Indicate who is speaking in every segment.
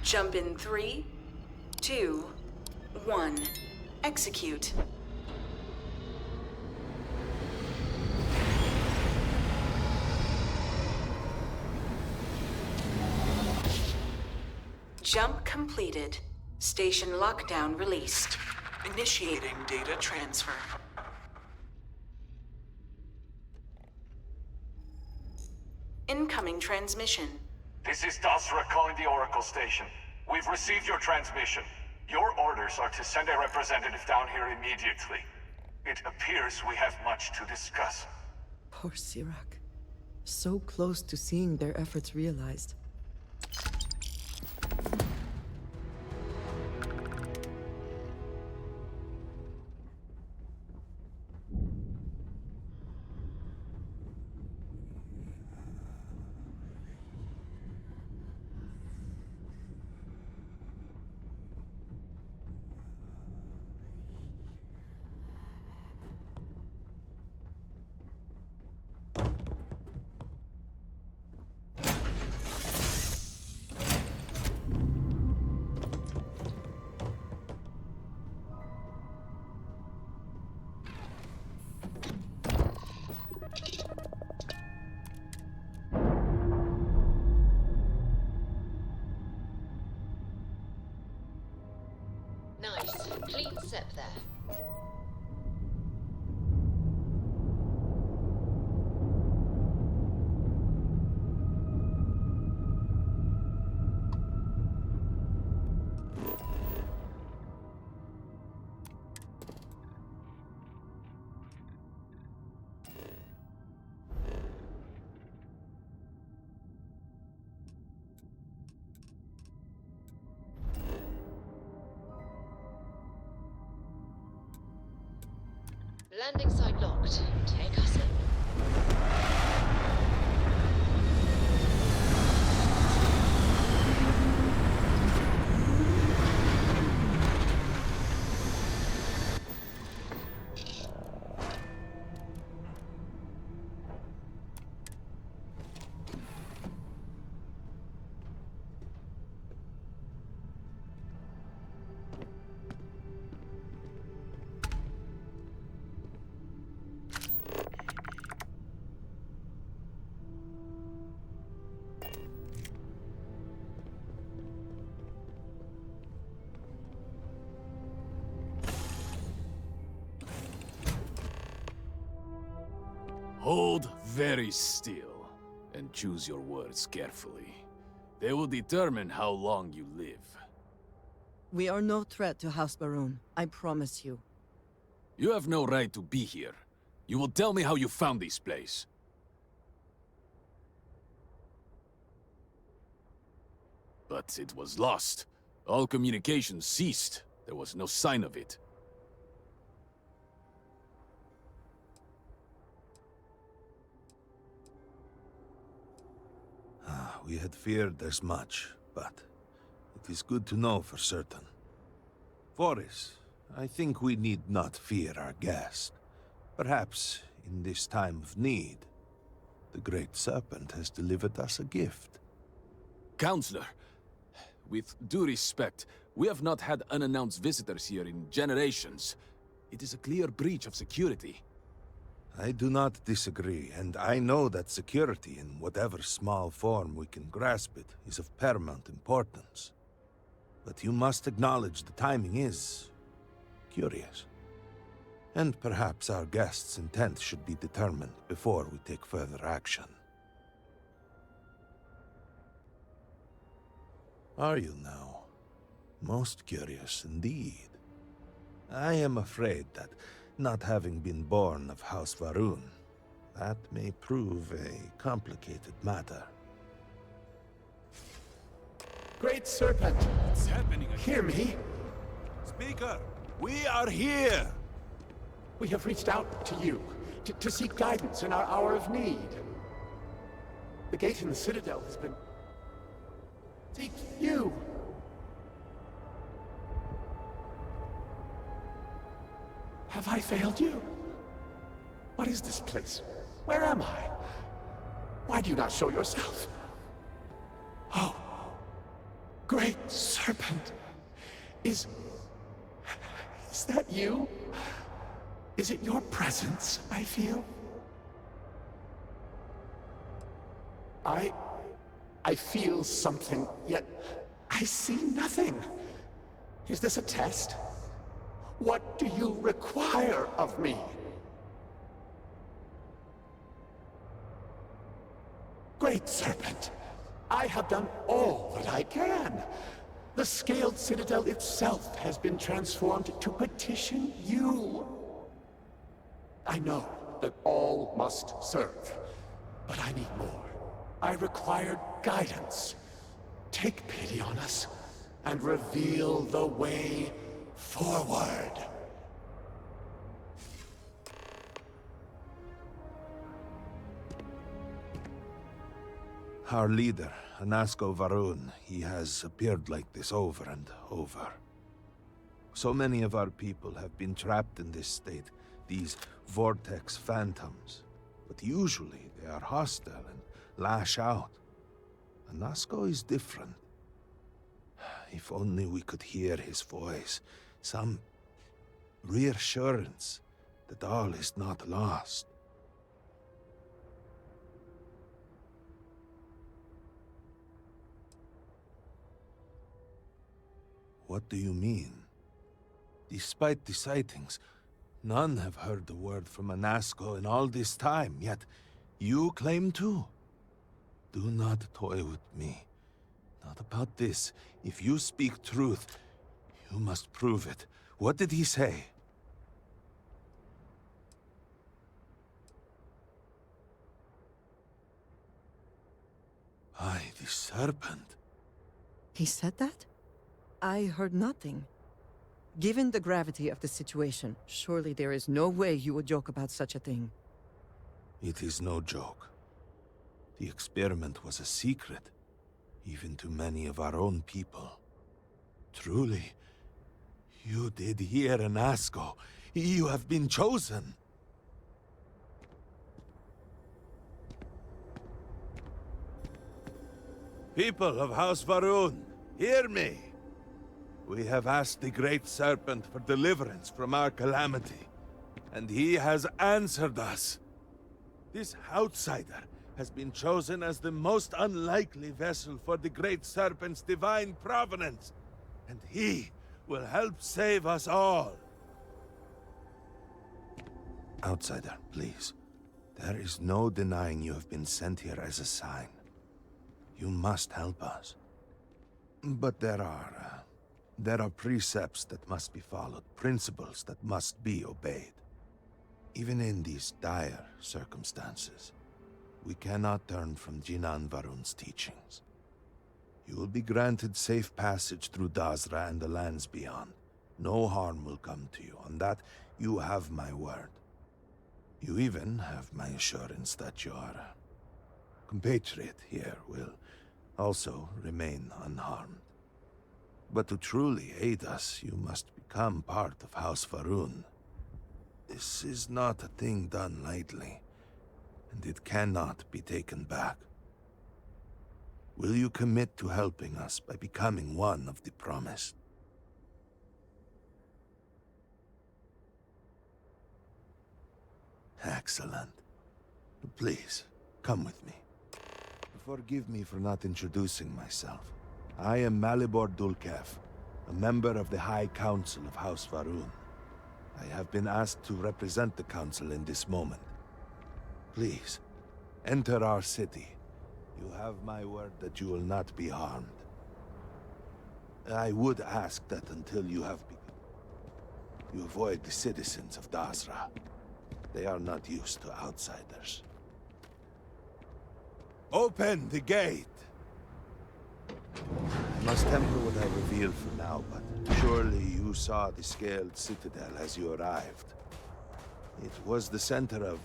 Speaker 1: Jump in 3, 2, 1. Execute. Jump completed. Station lockdown released. Initiating data transfer. Incoming transmission.
Speaker 2: This is Dasra calling the Oracle station. We've received your transmission. Your orders are to send a representative down here immediately. It appears we have much to discuss.
Speaker 3: Poor Sirach. So close to seeing their efforts realized.
Speaker 4: Nice. Clean sep there. Landing site locked. Take us in.
Speaker 5: Hold very still, and choose your words carefully. They will determine how long you live.
Speaker 3: We are no threat to House Baroon, I promise you.
Speaker 5: You have no right to be here. You will tell me how you found this place. But it was lost. All communication ceased. There was no sign of it.
Speaker 6: We had feared as much, but it is good to know for certain. Foris, I think we need not fear our guest. Perhaps, in this time of need, the Great Serpent has delivered us a gift.
Speaker 5: Counselor, with due respect, we have not had unannounced visitors here in generations. It is a clear breach of security.
Speaker 6: I do not disagree, and I know that security, in whatever small form we can grasp it, is of paramount importance. But you must acknowledge the timing is curious. And perhaps our guest's intent should be determined before we take further action. Are you now? Most curious indeed. I am afraid that, not having been born of House Varun, that may prove a complicated matter.
Speaker 7: Great Serpent,
Speaker 5: What's happening?
Speaker 7: hear me.
Speaker 6: Speaker, we are here!
Speaker 7: We have reached out to you to seek guidance in our hour of need. The gate in the Citadel has been... Seek you! Have I failed you? What is this place? Where am I? Why do you not show yourself? Oh, Great Serpent. Is that you? Is it your presence I feel? I feel something, yet I see nothing. Is this a test? What do you require of me? Great Serpent, I have done all that I can. The Scaled Citadel itself has been transformed to petition you. I know that all must serve, but I need more. I require guidance. Take pity on us and reveal the way forward.
Speaker 6: Our leader, Anasko Varun, he has appeared like this over and over. So many of our people have been trapped in this state, these vortex phantoms. But usually they are hostile and lash out. Anasko is different. If only we could hear his voice, some reassurance that all is not lost. What do you mean? Despite the sightings, none have heard the word from Anasko in all this time, yet you claim to? Do not toy with me. Not about this. If you speak truth, you must prove it. What did he say? By the Serpent.
Speaker 3: He said that? I heard nothing. Given the gravity of the situation, surely there is no way you would joke about such a thing.
Speaker 6: It is no joke. The experiment was a secret, even to many of our own people. Truly, you did hear Anasko. You have been chosen. People of House Varun, hear me. We have asked the Great Serpent for deliverance from our calamity, and he has answered us. This outsider has been chosen as the most unlikely vessel for the Great Serpent's divine providence, and he will help save us all. Outsider, please. There is no denying you have been sent here as a sign. You must help us. But there are precepts that must be followed, principles that must be obeyed. Even in these dire circumstances, we cannot turn from Jinan Varun's teachings. You will be granted safe passage through Dazra and the lands beyond. No harm will come to you. On that, you have my word. You even have my assurance that your compatriot here will also remain unharmed. But to truly aid us, you must become part of House Varun. This is not a thing done lightly, and it cannot be taken back. Will you commit to helping us by becoming one of the promised? Excellent. Please, come with me. Forgive me for not introducing myself. I am Malibor Dulkev, a member of the High Council of House Varun. I have been asked to represent the Council in this moment. Please, enter our city. You have my word that you will not be harmed. I would ask that until you have you avoid the citizens of Dazra. They are not used to outsiders. Open the gate! I must temper what I reveal for now, but surely you saw the Scaled Citadel as you arrived. It was the center of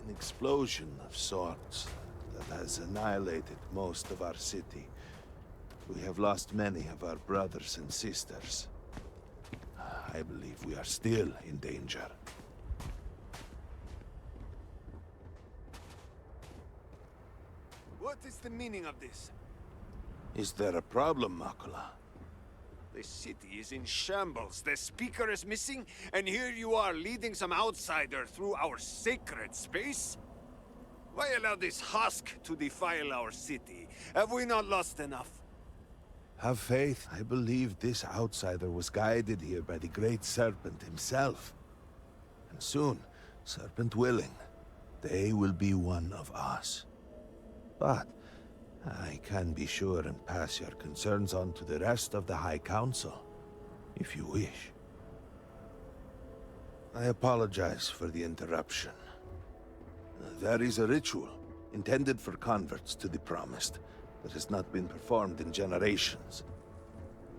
Speaker 6: an explosion of sorts that has annihilated most of our city. We have lost many of our brothers and sisters. I believe we are still in danger. What is the meaning of this? Is there a problem, Makula?
Speaker 8: The city is in shambles. The speaker is missing, and here you are leading some outsider through our sacred space? Why allow this husk to defile our city? Have we not lost enough?
Speaker 6: Have faith. I believe this outsider was guided here by the Great Serpent himself. And soon, Serpent willing, they will be one of us. But I can be sure and pass your concerns on to the rest of the High Council, if you wish. I apologize for the interruption. There is a ritual intended for converts to the Promised that has not been performed in generations.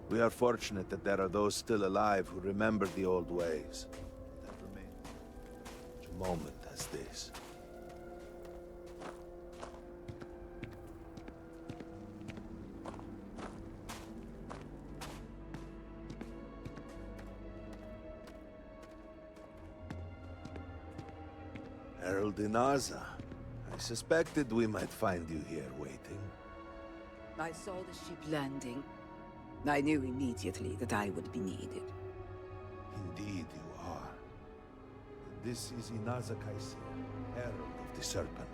Speaker 6: We are fortunate that there are those still alive who remember the old ways. That remains such a moment as this. Herald Andreja, I suspected we might find you here waiting.
Speaker 9: I saw the ship landing. I knew immediately that I would be needed.
Speaker 6: Indeed you are. This is Andreja Kaisir, Herald of the Serpent.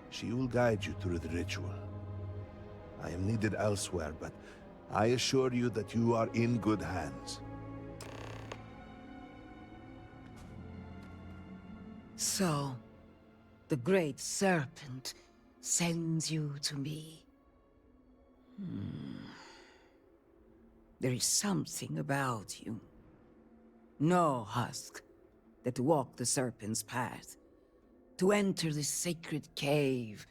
Speaker 6: She will guide you through the ritual. I am needed elsewhere, but I assure you that you are in good hands.
Speaker 9: So, the Great Serpent sends you to me. There is something about you. No husk that to walk the Serpent's path, to enter the sacred cave,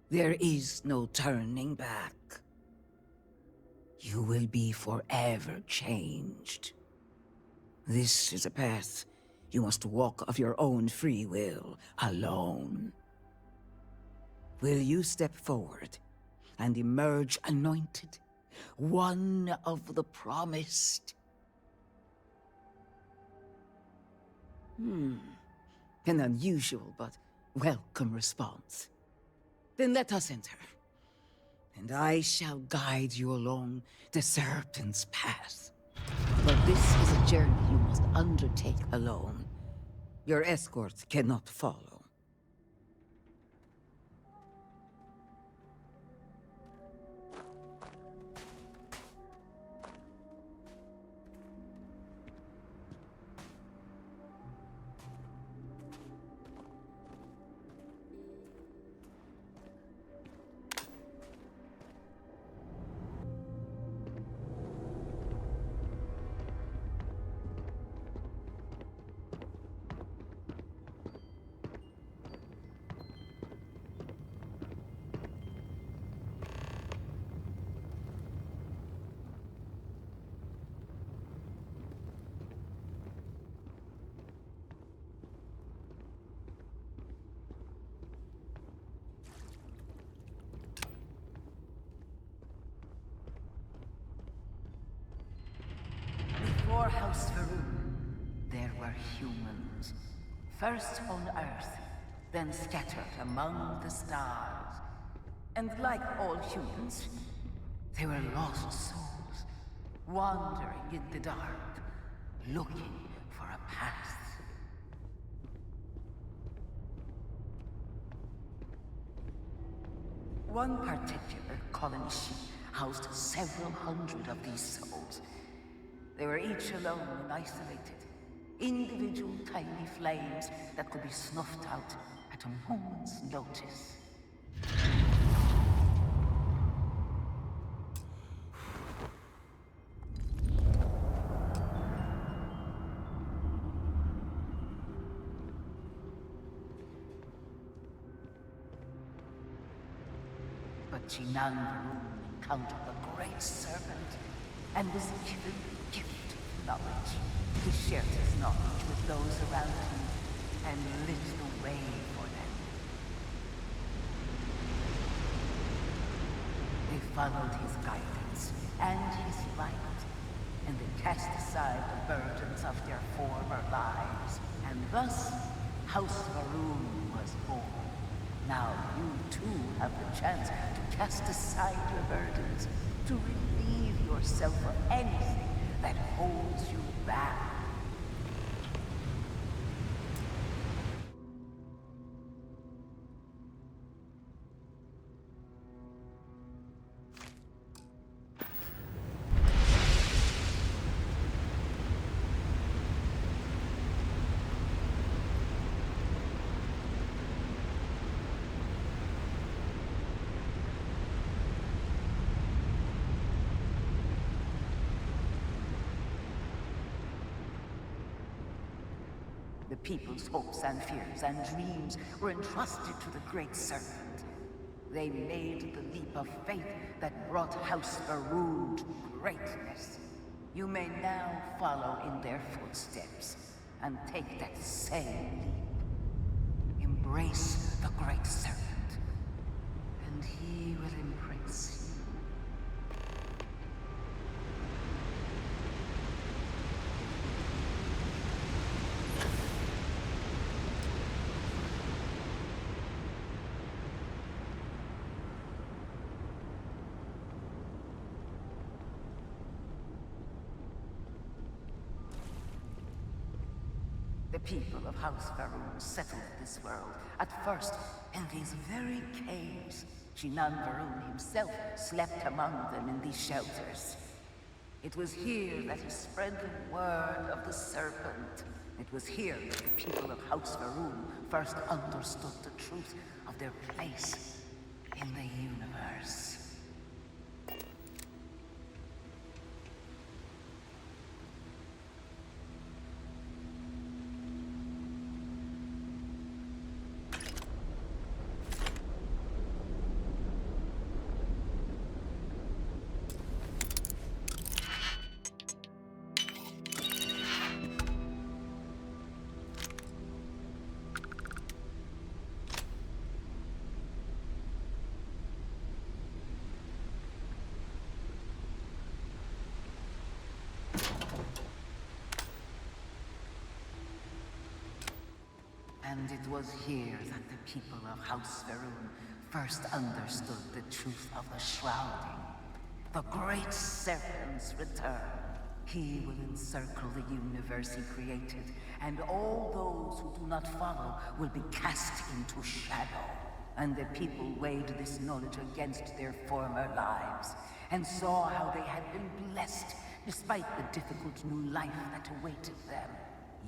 Speaker 9: there is no turning back. You will be forever changed. This is a path you must walk of your own free will, alone. Will you step forward and emerge anointed, one of the Promised? An unusual but welcome response. Then let us enter, and I shall guide you along the Serpent's path. But this is a journey you must undertake alone. Your escort cannot follow. Before House Varun, there were humans. First on Earth, then scattered among the stars. And like all humans, they were lost souls, wandering in the dark, looking for a path. One particular colony ship housed several hundred of these souls. They were each alone and isolated, individual tiny flames that could be snuffed out at a moment's notice. But Jinan Varun encountered the Great Serpent and was given the gift of knowledge. He shared his knowledge with those around him and lit the way for them. They followed his guidance and his light, and they cast aside the burdens of their former lives. And thus, House Varun was born. Now you too have the chance to cast aside your burdens, to relieve yourself of anything that holds you back. The people's hopes and fears and dreams were entrusted to the Great Serpent. They made the leap of faith that brought House Faroon to greatness. You may now follow in their footsteps and take that same leap. Embrace the Great Serpent, and he will embrace you. The people of House Faroon settled this world, at first in these very caves. Shinan Varun himself slept among them in these shelters. It was here that he spread the word of the serpent. It was here that the people of House Faroon first understood the truth of their place in the universe. And it was here that the people of House Faroon first understood the truth of the shrouding. The Great Serpent's return. He will encircle the universe he created, and all those who do not follow will be cast into shadow. And the people weighed this knowledge against their former lives, and saw how they had been blessed despite the difficult new life that awaited them.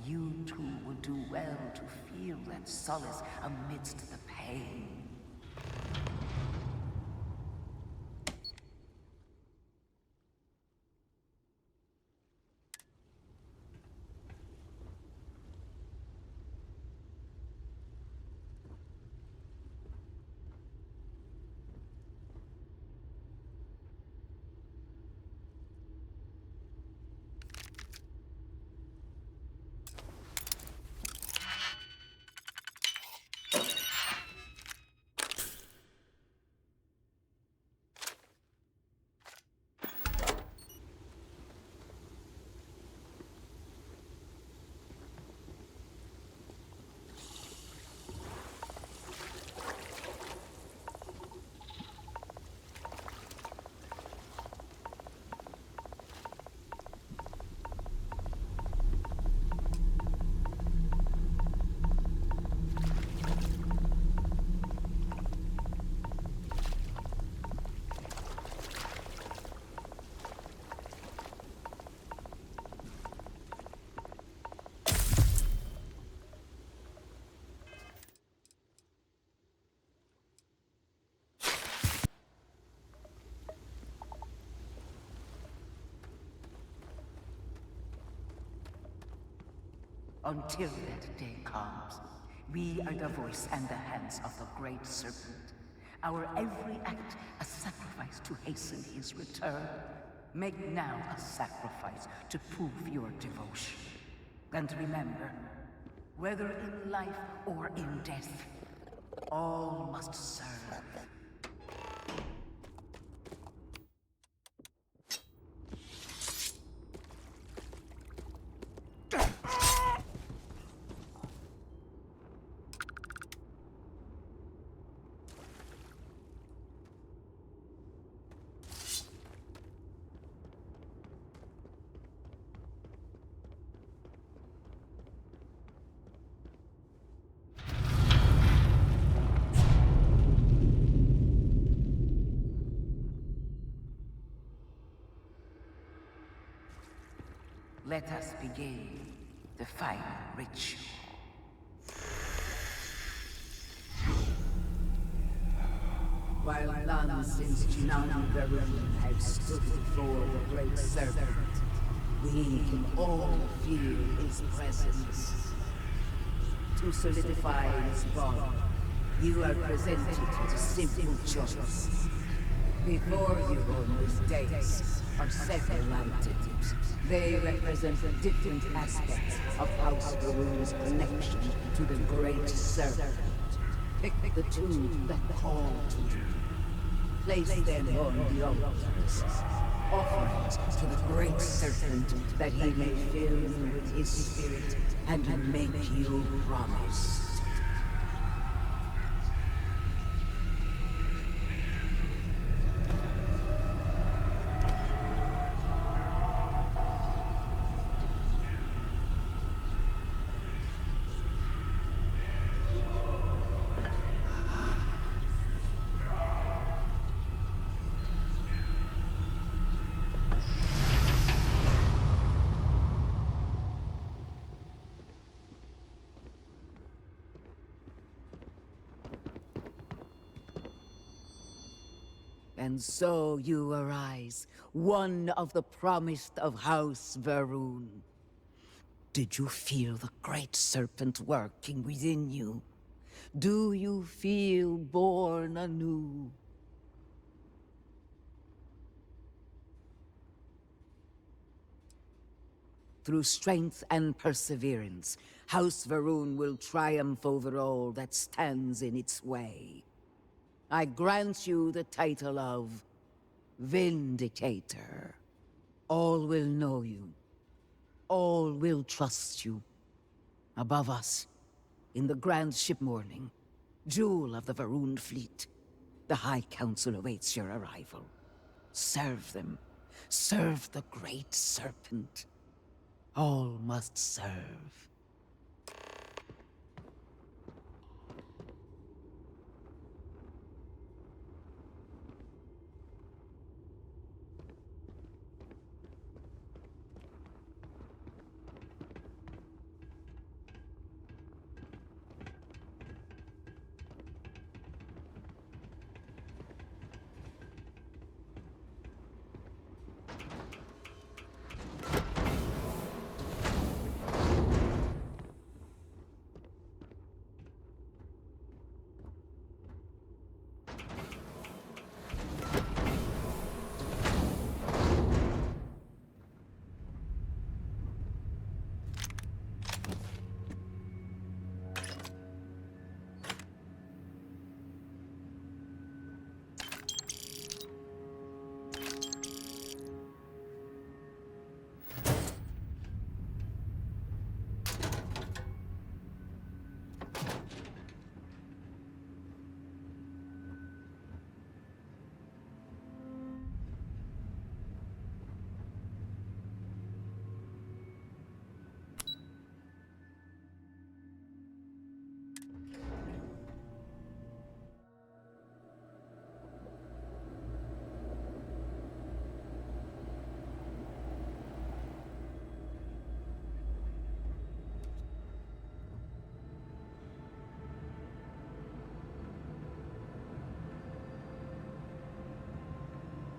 Speaker 9: You too would do well to feel that solace amidst the pain. Until that day comes, we are the voice and the hands of the Great Serpent. Our every act a sacrifice to hasten his return. Make now a sacrifice to prove your devotion. And remember, whether in life or in death, all must serve. Let us begin the final ritual. While none since Jinan Varun have stood before the Great Serpent, we can all feel his presence. To solidify his bond, you are presented with a simple choice. Before you on this dais are several items. They represent different aspects of House Varun's connection to the Great Serpent. Pick the two that call to you. Place them on the altars. Offerings to the Great Serpent that he may fill you with his spirit and make you promise. And so you arise, one of the promised of House Varun. Did you feel the Great Serpent working within you? Do you feel born anew? Through strength and perseverance, House Varun will triumph over all that stands in its way. I grant you the title of Vindicator. All will know you. All will trust you. Above us, in the grand ship morning, jewel of the Varun fleet, the High Council awaits your arrival. Serve them. Serve the Great Serpent. All must serve.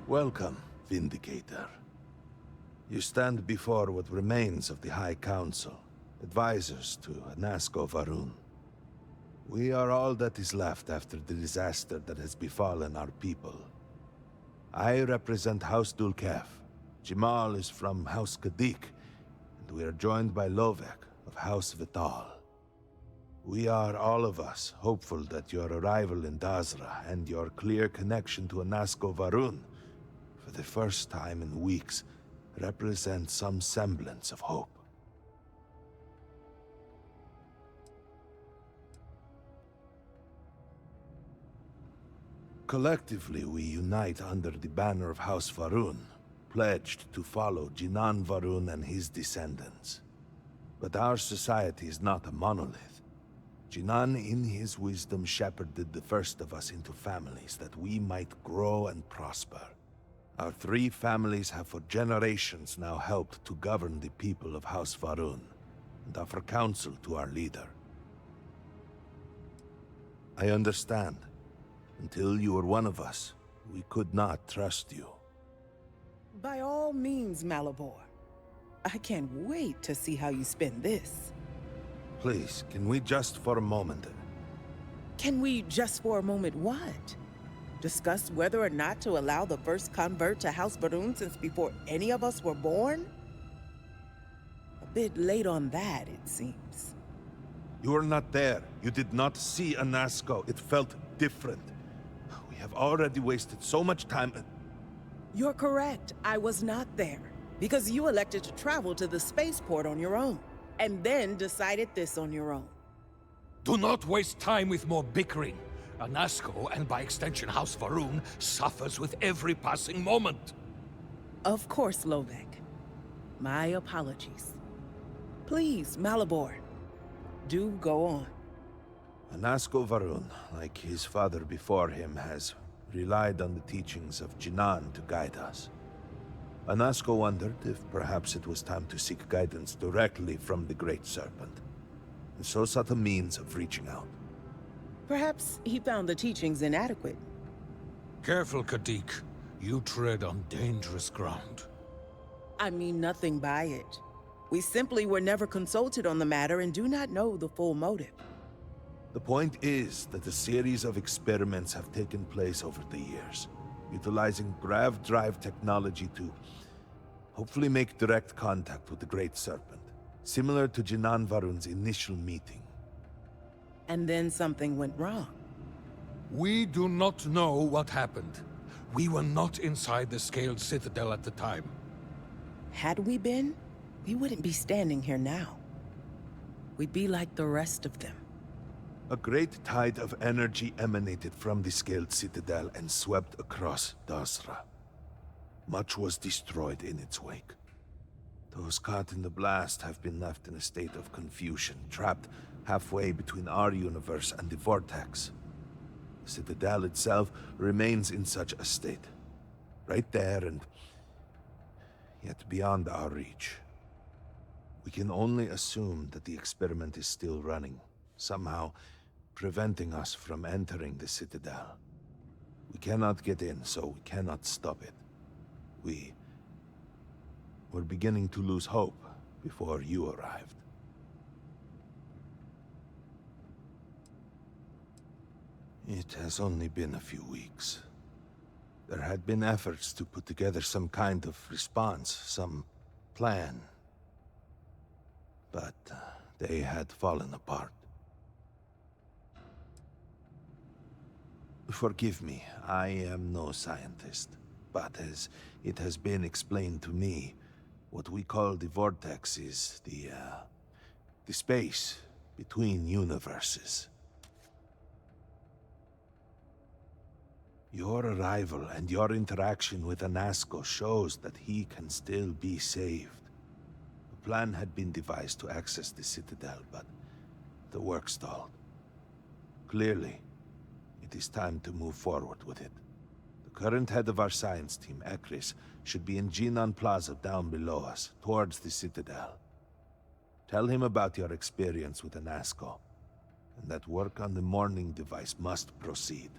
Speaker 6: Welcome, Vindicator. You stand before what remains of the High Council, advisors to Anasco Varun. We are all that is left after the disaster that has befallen our people. I represent House Dulkef. Jamal is from House Kadik, and we are joined by Lovek of House Vital. We are, all of us, hopeful that your arrival in Dazra and your clear connection to Anasco Varun, for the first time in weeks, represent some semblance of hope. Collectively, we unite under the banner of House Varun, pledged to follow Jinan Varun and his descendants. But our society is not a monolith. Jinan, in his wisdom, shepherded the first of us into families that we might grow and prosper. Our three families have for generations now helped to govern the people of House Varun, and offer counsel to our leader. I understand. Until you were one of us, we could not trust you.
Speaker 10: By all means, Malabor. I can't wait to see how you spend this.
Speaker 6: Please, can we just for a moment...
Speaker 10: Can we just for a moment what? Discuss whether or not to allow the first convert to House Varun since before any of us were born? A bit late on that, it seems.
Speaker 6: You were not there. You did not see Anasco. It felt different. We have already wasted so much time...
Speaker 10: You're correct. I was not there. Because you elected to travel to the spaceport on your own. And then decided this on your own.
Speaker 11: Do not waste time with more bickering. Anasco, and by extension House Varun, suffers with every passing moment.
Speaker 10: Of course, Lovek. My apologies. Please, Malabor. Do go on.
Speaker 6: Anasco Varun, like his father before him, has relied on the teachings of Jinan to guide us. Anasco wondered if perhaps it was time to seek guidance directly from the Great Serpent, and so sought a means of reaching out.
Speaker 10: Perhaps he found the teachings inadequate.
Speaker 11: Careful, Kadik. You tread on dangerous ground.
Speaker 10: I mean nothing by it. We simply were never consulted on the matter and do not know the full motive.
Speaker 6: The point is that a series of experiments have taken place over the years, utilizing grav drive technology to hopefully make direct contact with the Great Serpent, similar to Jinan Varun's initial meeting.
Speaker 10: And then something went wrong.
Speaker 11: We do not know what happened. We were not inside the Scaled Citadel at the time.
Speaker 10: Had we been, we wouldn't be standing here now. We'd be like the rest of them.
Speaker 6: A great tide of energy emanated from the Scaled Citadel and swept across Dasra. Much was destroyed in its wake. Those caught in the blast have been left in a state of confusion, trapped halfway between our universe and the Vortex. The Citadel itself remains in such a state. Right there and yet beyond our reach. We can only assume that the experiment is still running, somehow preventing us from entering the Citadel. We cannot get in, so we cannot stop it. We're beginning to lose hope before you arrived. It has only been a few weeks. There had been efforts to put together some kind of response, some plan. But they had fallen apart. Forgive me, I am no scientist. But as it has been explained to me, what we call the Vortex is the space between universes. Your arrival and your interaction with Anasco shows that he can still be saved. A plan had been devised to access the Citadel, but the work stalled. Clearly, it is time to move forward with it. The current head of our science team, Ekris, should be in Jinan Plaza down below us, towards the Citadel. Tell him about your experience with Anasco, and that work on the morning device must proceed.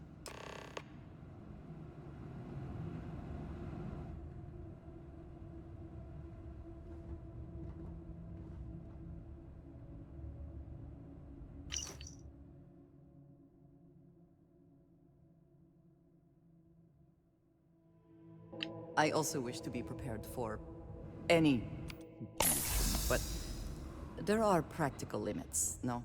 Speaker 3: I also wish to be prepared for any... but there are practical limits, no?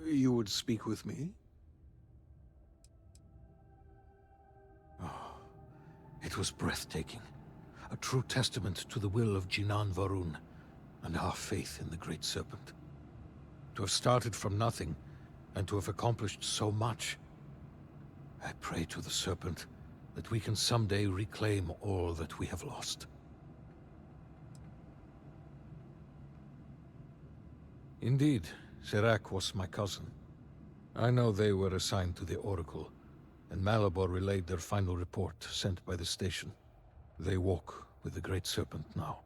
Speaker 11: You would speak with me? It was breathtaking. A true testament to the will of Jinan Varun and our faith in the Great Serpent. To have started from nothing and to have accomplished so much. I pray to the Serpent that we can someday reclaim all that we have lost. Indeed, Serac was my cousin. I know they were assigned to the Oracle, and Malabor relayed their final report sent by the station. They walk with the Great Serpent now.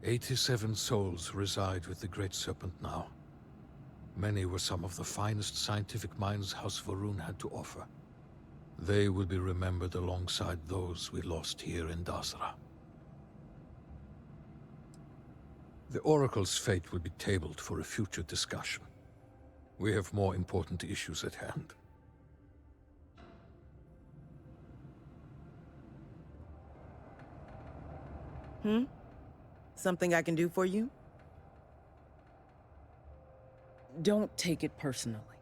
Speaker 11: "87 souls reside with the Great Serpent now. Many were some of the finest scientific minds House Varun had to offer. They will be remembered alongside those we lost here in Dasra. The Oracle's fate will be tabled for a future discussion. We have more important issues at hand.
Speaker 10: Something I can do for you? Don't take it personally.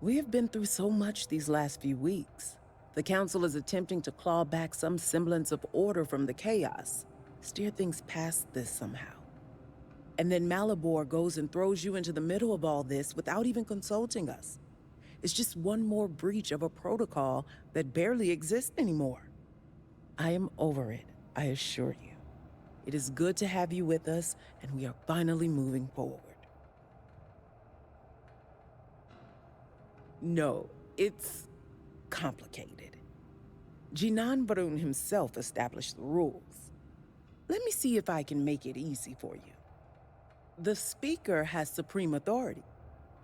Speaker 10: We have been through so much these last few weeks. The Council is attempting to claw back some semblance of order from the chaos, steer things past this somehow. And then Malabor goes and throws you into the middle of all this without even consulting us. It's just one more breach of a protocol that barely exists anymore. I am over it, I assure you. It is good to have you with us, and we are finally moving forward. No, it's complicated. Jinan Varun himself established the rules. Let me see if I can make it easy for you. The Speaker has supreme authority.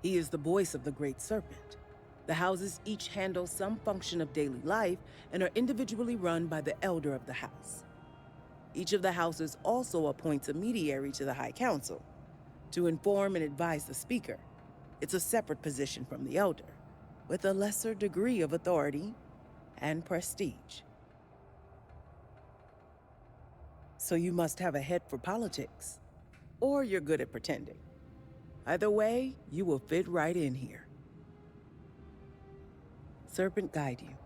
Speaker 10: He is the voice of the Great Serpent. The houses each handle some function of daily life and are individually run by the Elder of the House. Each of the houses also appoints a mediary to the High Council to inform and advise the Speaker. It's a separate position from the Elder, with a lesser degree of authority and prestige. So you must have a head for politics, or you're good at pretending. Either way, you will fit right in here. Serpent guide you.